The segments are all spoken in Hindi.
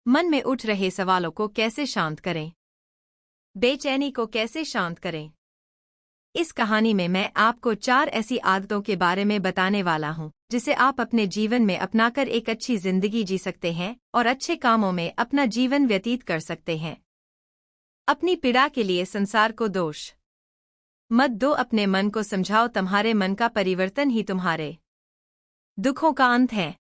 मन में उठ रहे सवालों को कैसे शांत करें? बेचैनी को कैसे शांत करें? इस कहानी में मैं आपको 4 ऐसी आदतों के बारे में बताने वाला हूं जिसे आप अपने जीवन में अपनाकर एक अच्छी जिंदगी जी सकते हैं और अच्छे कामों में अपना जीवन व्यतीत कर सकते हैं। अपनी पीड़ा के लिए संसार को दोष मत दो, अपने मन को समझाओ, तुम्हारे मन का परिवर्तन ही तुम्हारे दुखों का अंत है।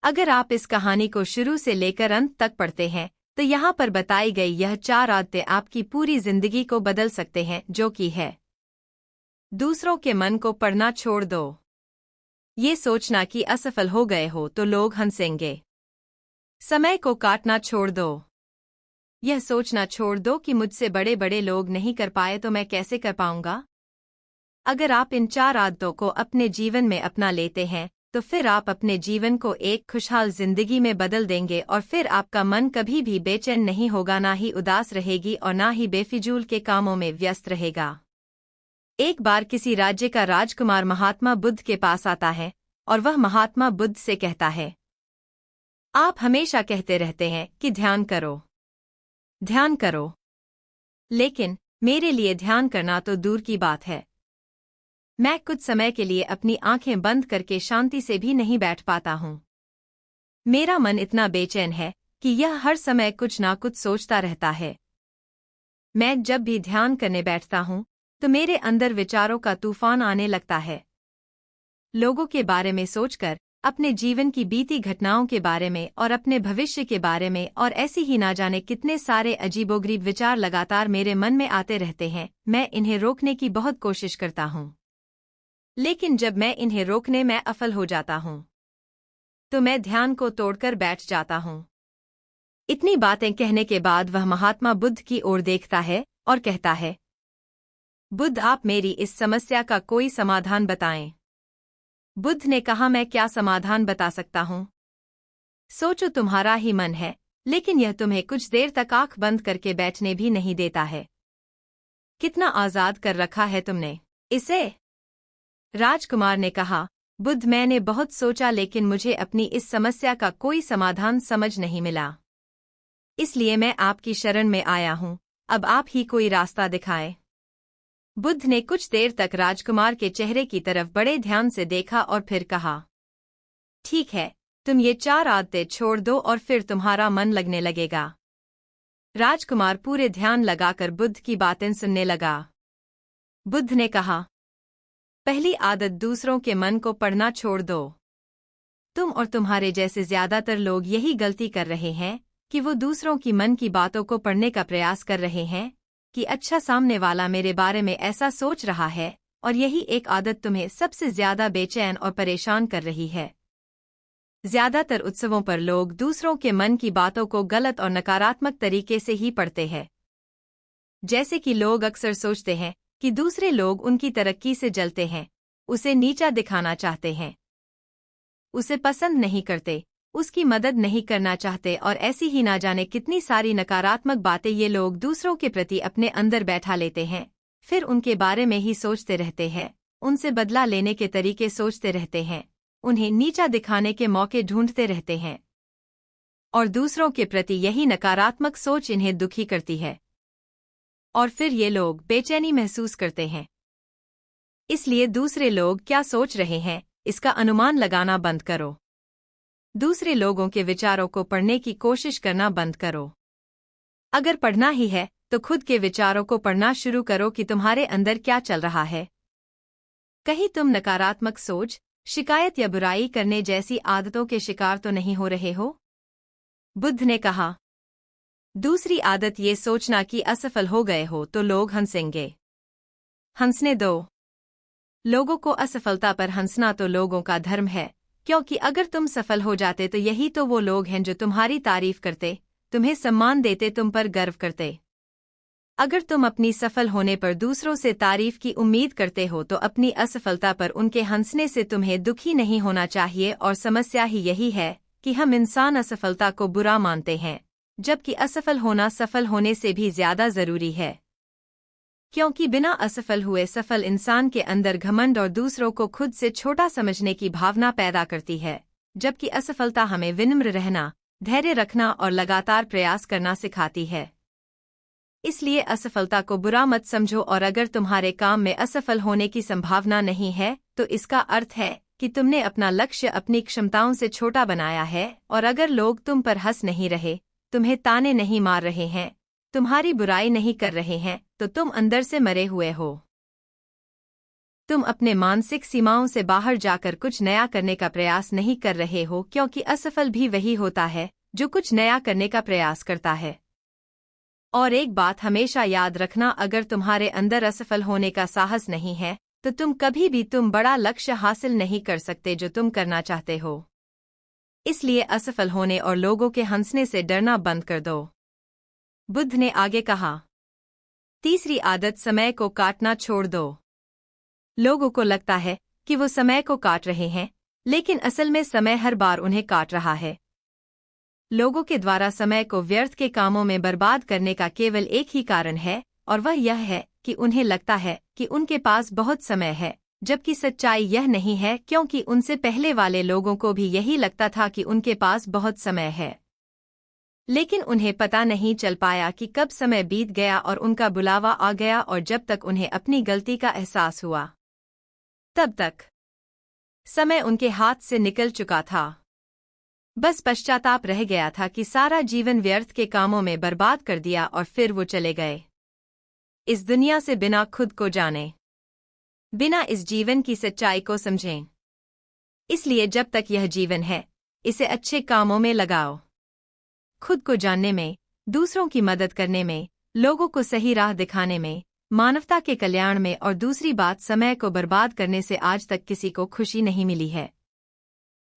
अगर आप इस कहानी को शुरू से लेकर अंत तक पढ़ते हैं तो यहाँ पर बताई गई यह 4 आदतें आपकी पूरी जिंदगी को बदल सकते हैं, जो कि है: दूसरों के मन को पढ़ना छोड़ दो। ये सोचना कि असफल हो गए हो तो लोग हंसेंगे। समय को काटना छोड़ दो। यह सोचना छोड़ दो कि मुझसे बड़े बड़े लोग नहीं कर पाए तो मैं कैसे कर पाऊंगा। अगर आप इन 4 आदतों को अपने जीवन में अपना लेते हैं तो फिर आप अपने जीवन को एक खुशहाल जिंदगी में बदल देंगे और फिर आपका मन कभी भी बेचैन नहीं होगा, ना ही उदास रहेगी और ना ही बेफिजूल के कामों में व्यस्त रहेगा। एक बार किसी राज्य का राजकुमार महात्मा बुद्ध के पास आता है और वह महात्मा बुद्ध से कहता है, आप हमेशा कहते रहते हैं कि ध्यान करो, ध्यान करो, लेकिन मेरे लिए ध्यान करना तो दूर की बात है। मैं कुछ समय के लिए अपनी आंखें बंद करके शांति से भी नहीं बैठ पाता हूँ। मेरा मन इतना बेचैन है कि यह हर समय कुछ ना कुछ सोचता रहता है। मैं जब भी ध्यान करने बैठता हूँ तो मेरे अंदर विचारों का तूफान आने लगता है। लोगों के बारे में सोचकर, अपने जीवन की बीती घटनाओं के बारे में और अपने भविष्य के बारे में और ऐसी ही ना जाने कितने सारे अजीबोगरीब विचार लगातार मेरे मन में आते रहते हैं। मैं इन्हें रोकने की बहुत कोशिश करता हूँ, लेकिन जब मैं इन्हें रोकने में असफल हो जाता हूँ तो मैं ध्यान को तोड़कर बैठ जाता हूँ। इतनी बातें कहने के बाद वह महात्मा बुद्ध की ओर देखता है और कहता है, बुद्ध, आप मेरी इस समस्या का कोई समाधान बताएं। बुद्ध ने कहा, मैं क्या समाधान बता सकता हूँ? सोचो, तुम्हारा ही मन है, लेकिन यह तुम्हें कुछ देर तक आंख बंद करके बैठने भी नहीं देता है। कितना आजाद कर रखा है तुमने इसे। राजकुमार ने कहा, बुद्ध, मैंने बहुत सोचा लेकिन मुझे अपनी इस समस्या का कोई समाधान समझ नहीं मिला, इसलिए मैं आपकी शरण में आया हूँ। अब आप ही कोई रास्ता दिखाएं। बुद्ध ने कुछ देर तक राजकुमार के चेहरे की तरफ बड़े ध्यान से देखा और फिर कहा, ठीक है, तुम ये 4 आदतें छोड़ दो और फिर तुम्हारा मन लगने लगेगा। राजकुमार पूरे ध्यान लगाकर बुद्ध की बातें सुनने लगा। बुद्ध ने कहा, पहली आदत, दूसरों के मन को पढ़ना छोड़ दो। तुम और तुम्हारे जैसे ज्यादातर लोग यही गलती कर रहे हैं कि वो दूसरों की मन की बातों को पढ़ने का प्रयास कर रहे हैं कि अच्छा, सामने वाला मेरे बारे में ऐसा सोच रहा है, और यही एक आदत तुम्हें सबसे ज्यादा बेचैन और परेशान कर रही है। ज्यादातर उत्सवों पर लोग दूसरों के मन की बातों को गलत और नकारात्मक तरीके से ही पढ़ते हैं। जैसे कि लोग अक्सर सोचते हैं कि दूसरे लोग उनकी तरक्की से जलते हैं, उसे नीचा दिखाना चाहते हैं, उसे पसंद नहीं करते, उसकी मदद नहीं करना चाहते और ऐसी ही ना जाने कितनी सारी नकारात्मक बातें ये लोग दूसरों के प्रति अपने अंदर बैठा लेते हैं। फिर उनके बारे में ही सोचते रहते हैं, उनसे बदला लेने के तरीके सोचते रहते हैं, उन्हें नीचा दिखाने के मौके ढूंढते रहते हैं, और दूसरों के प्रति यही नकारात्मक सोच इन्हें दुखी करती है, और फिर ये लोग बेचैनी महसूस करते हैं। इसलिए दूसरे लोग क्या सोच रहे हैं इसका अनुमान लगाना बंद करो। दूसरे लोगों के विचारों को पढ़ने की कोशिश करना बंद करो। अगर पढ़ना ही है तो खुद के विचारों को पढ़ना शुरू करो कि तुम्हारे अंदर क्या चल रहा है। कहीं तुम नकारात्मक सोच, शिकायत या बुराई करने जैसी आदतों के शिकार तो नहीं हो रहे हो? बुद्ध ने कहा, दूसरी आदत ये सोचना कि असफल हो गए हो तो लोग हंसेंगे। हंसने दो। लोगों को असफलता पर हंसना तो लोगों का धर्म है, क्योंकि अगर तुम सफल हो जाते तो यही तो वो लोग हैं जो तुम्हारी तारीफ करते, तुम्हें सम्मान देते, तुम पर गर्व करते। अगर तुम अपनी सफल होने पर दूसरों से तारीफ की उम्मीद करते हो तो अपनी असफलता पर उनके हंसने से तुम्हें दुखी नहीं होना चाहिए। और समस्या ही यही है कि हम इंसान असफलता को बुरा मानते हैं, जबकि असफल होना सफल होने से भी ज्यादा जरूरी है। क्योंकि बिना असफल हुए सफल इंसान के अंदर घमंड और दूसरों को खुद से छोटा समझने की भावना पैदा करती है, जबकि असफलता हमें विनम्र रहना, धैर्य रखना और लगातार प्रयास करना सिखाती है। इसलिए असफलता को बुरा मत समझो, और अगर तुम्हारे काम में असफल होने की संभावना नहीं है तो इसका अर्थ है कि तुमने अपना लक्ष्य अपनी क्षमताओं से छोटा बनाया है। और अगर लोग तुम पर हंस नहीं रहे, तुम्हें ताने नहीं मार रहे हैं, तुम्हारी बुराई नहीं कर रहे हैं, तो तुम अंदर से मरे हुए हो। तुम अपने मानसिक सीमाओं से बाहर जाकर कुछ नया करने का प्रयास नहीं कर रहे हो, क्योंकि असफल भी वही होता है जो कुछ नया करने का प्रयास करता है। और एक बात हमेशा याद रखना, अगर तुम्हारे अंदर असफल होने का साहस नहीं है तो तुम कभी भी बड़ा लक्ष्य हासिल नहीं कर सकते जो तुम करना चाहते हो। इसलिए असफल होने और लोगों के हंसने से डरना बंद कर दो। बुद्ध ने आगे कहा, तीसरी आदत, समय को काटना छोड़ दो। लोगों को लगता है कि वो समय को काट रहे हैं, लेकिन असल में समय हर बार उन्हें काट रहा है। लोगों के द्वारा समय को व्यर्थ के कामों में बर्बाद करने का केवल एक ही कारण है, और वह यह है कि उन्हें लगता है कि उनके पास बहुत समय है, जबकि सच्चाई यह नहीं है, क्योंकि उनसे पहले वाले लोगों को भी यही लगता था कि उनके पास बहुत समय है। लेकिन उन्हें पता नहीं चल पाया कि कब समय बीत गया और उनका बुलावा आ गया, और जब तक उन्हें अपनी गलती का एहसास हुआ तब तक समय उनके हाथ से निकल चुका था। बस पश्चाताप रह गया था कि सारा जीवन व्यर्थ के कामों में बर्बाद कर दिया, और फिर वो चले गए इस दुनिया से बिना खुद को जाने, बिना इस जीवन की सच्चाई को समझें। इसलिए जब तक यह जीवन है, इसे अच्छे कामों में लगाओ, खुद को जानने में, दूसरों की मदद करने में, लोगों को सही राह दिखाने में, मानवता के कल्याण में। और दूसरी बात, समय को बर्बाद करने से आज तक किसी को खुशी नहीं मिली है।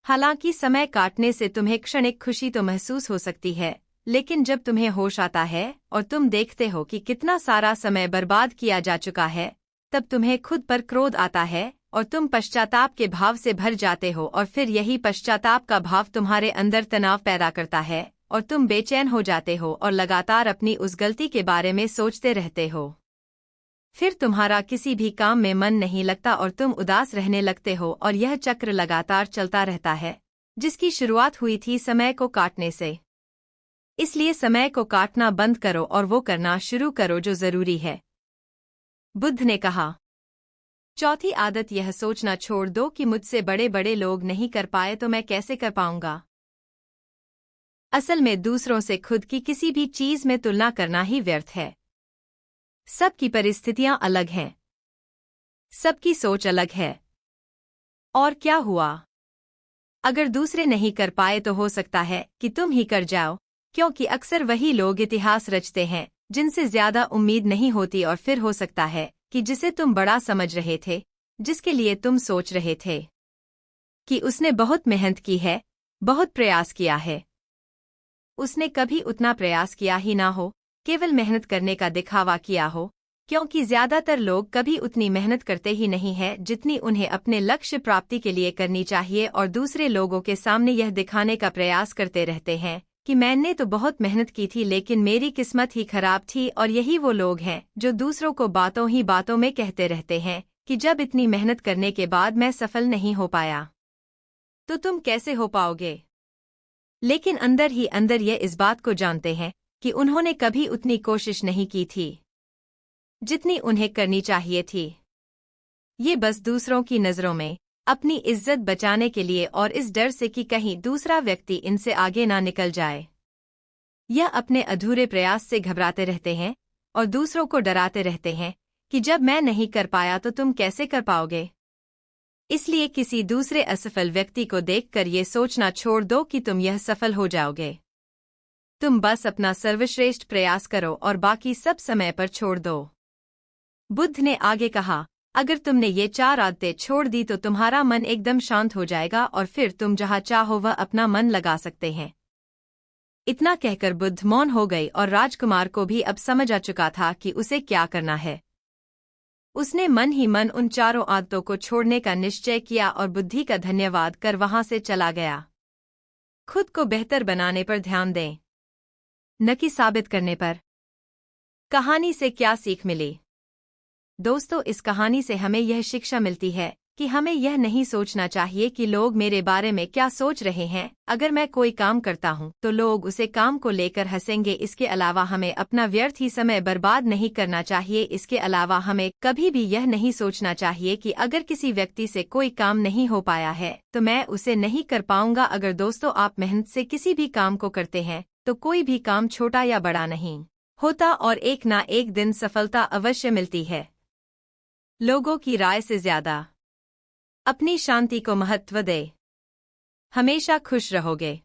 हालांकि समय काटने से तुम्हें क्षणिक खुशी तो महसूस हो सकती है, लेकिन जब तुम्हें होश आता है और तुम देखते हो कि कितना सारा समय बर्बाद किया जा चुका है, तब तुम्हें खुद पर क्रोध आता है और तुम पश्चाताप के भाव से भर जाते हो, और फिर यही पश्चाताप का भाव तुम्हारे अंदर तनाव पैदा करता है और तुम बेचैन हो जाते हो और लगातार अपनी उस गलती के बारे में सोचते रहते हो। फिर तुम्हारा किसी भी काम में मन नहीं लगता और तुम उदास रहने लगते हो, और यह चक्र लगातार चलता रहता है, जिसकी शुरुआत हुई थी समय को काटने से। इसलिए समय को काटना बंद करो और वो करना शुरू करो जो जरूरी है। बुद्ध ने कहा, चौथी आदत, यह सोचना छोड़ दो कि मुझसे बड़े बड़े लोग नहीं कर पाए तो मैं कैसे कर पाऊंगा। असल में दूसरों से खुद की किसी भी चीज में तुलना करना ही व्यर्थ है। सबकी परिस्थितियां अलग हैं, सबकी सोच अलग है। और क्या हुआ अगर दूसरे नहीं कर पाए, तो हो सकता है कि तुम ही कर जाओ, क्योंकि अक्सर वही लोग इतिहास रचते हैं जिनसे ज्यादा उम्मीद नहीं होती। और फिर हो सकता है कि जिसे तुम बड़ा समझ रहे थे, जिसके लिए तुम सोच रहे थे कि उसने बहुत मेहनत की है, बहुत प्रयास किया है, उसने कभी उतना प्रयास किया ही ना हो, केवल मेहनत करने का दिखावा किया हो। क्योंकि ज्यादातर लोग कभी उतनी मेहनत करते ही नहीं है जितनी उन्हें अपने लक्ष्य प्राप्ति के लिए करनी चाहिए, और दूसरे लोगों के सामने यह दिखाने का प्रयास करते रहते हैं कि मैंने तो बहुत मेहनत की थी लेकिन मेरी किस्मत ही खराब थी। और यही वो लोग हैं जो दूसरों को बातों ही बातों में कहते रहते हैं कि जब इतनी मेहनत करने के बाद मैं सफल नहीं हो पाया, तो तुम कैसे हो पाओगे। लेकिन अंदर ही अंदर ये इस बात को जानते हैं कि उन्होंने कभी उतनी कोशिश नहीं की थी जितनी उन्हें करनी चाहिए थी। ये बस दूसरों की नज़रों में अपनी इज्जत बचाने के लिए और इस डर से कि कहीं दूसरा व्यक्ति इनसे आगे ना निकल जाए, यह अपने अधूरे प्रयास से घबराते रहते हैं और दूसरों को डराते रहते हैं कि जब मैं नहीं कर पाया तो तुम कैसे कर पाओगे। इसलिए किसी दूसरे असफल व्यक्ति को देखकर ये सोचना छोड़ दो कि तुम यह सफल हो जाओगे। तुम बस अपना सर्वश्रेष्ठ प्रयास करो और बाकी सब समय पर छोड़ दो। बुद्ध ने आगे कहा, अगर तुमने ये 4 आदतें छोड़ दी तो तुम्हारा मन एकदम शांत हो जाएगा और फिर तुम जहाँ चाहो वह अपना मन लगा सकते हैं। इतना कहकर बुद्ध मौन हो गई और राजकुमार को भी अब समझ आ चुका था कि उसे क्या करना है। उसने मन ही मन उन 4 आदतों को छोड़ने का निश्चय किया और बुद्धि का धन्यवाद कर वहां से चला गया। खुद को बेहतर बनाने पर ध्यान दें, न कि साबित करने पर। कहानी से क्या सीख मिली? दोस्तों, इस कहानी से हमें यह शिक्षा मिलती है कि हमें यह नहीं सोचना चाहिए कि लोग मेरे बारे में क्या सोच रहे हैं। अगर मैं कोई काम करता हूँ तो लोग उसे काम को लेकर हंसेंगे। इसके अलावा हमें अपना व्यर्थ ही समय बर्बाद नहीं करना चाहिए। इसके अलावा हमें कभी भी यह नहीं सोचना चाहिए कि अगर किसी व्यक्ति से कोई काम नहीं हो पाया है तो मैं उसे नहीं कर पाऊंगा। अगर दोस्तों आप मेहनत से किसी भी काम को करते हैं तो कोई भी काम छोटा या बड़ा नहीं होता और एक ना एक दिन सफलता अवश्य मिलती है। लोगों की राय से ज्यादा अपनी शांति को महत्व दे। हमेशा खुश रहोगे।